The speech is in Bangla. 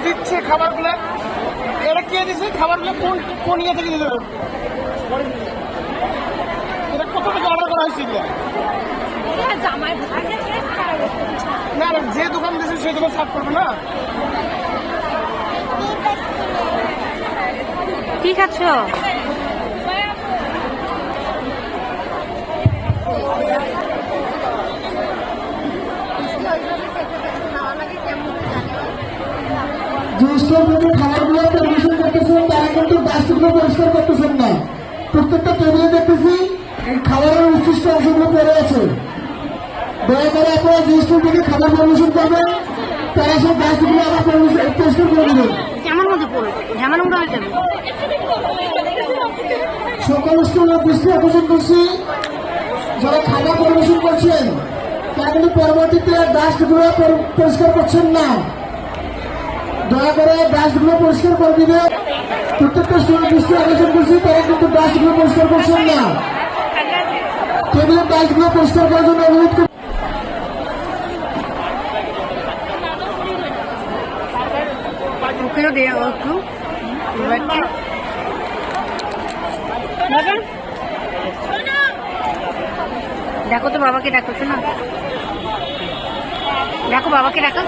দিচ্ছে খাবারগুলো, এটা কে দিচ্ছে খাবারগুলো? কোন কোন ইয়ে থেকে দিতে? এটা কত টাকা অর্ডার করা হয়েছিল? না না, যে দোকান দিয়েছে সেই দোকান সাফ করবে না। কি খাচ্ছ? যে স্টোর থেকে খাবারগুলো পরিবেশন করতেছেন তারা কিন্তু ডাস্টবিনগুলো পরিষ্কার করতেছেন না। প্রত্যেকটা টেবিলে দেখতেছি খাবারের উৎকৃষ্ট অংশগুলো পড়ে আছে। দয়া করে আপনারা যে স্টোর থেকে খাবার পরিবেশন করবেন তারা সেই ডাস্টবিনগুলো আবার পরিষ্কার করে দেবেন। কেমন মধ্যে পড়ে ঝামেলা উঠা হয়ে যাবে। সকল স্টোরের দৃষ্টি আকর্ষণ করছি, যারা খাবার পরিবেশন করছেন তারা কিন্তু পরবর্তীতে ডাস্টগুলো পরিষ্কার করছেন না। দয়া করে ডাস্টগুলো পরিষ্কার করে দিবে। প্রত্যেকটা স্টোরের দৃষ্টি আকর্ষণ করছি, তারা কিন্তু ডাস্টগুলো পরিষ্কার করছেন না। টেবিলের ডাস্টগুলো পরিষ্কার করার জন্য অনুরোধ করছি। ওকেও দিয়ে একটু দেখো তো বাবাকে ডাকো, শোনা দেখো বাবাকে ডাকো।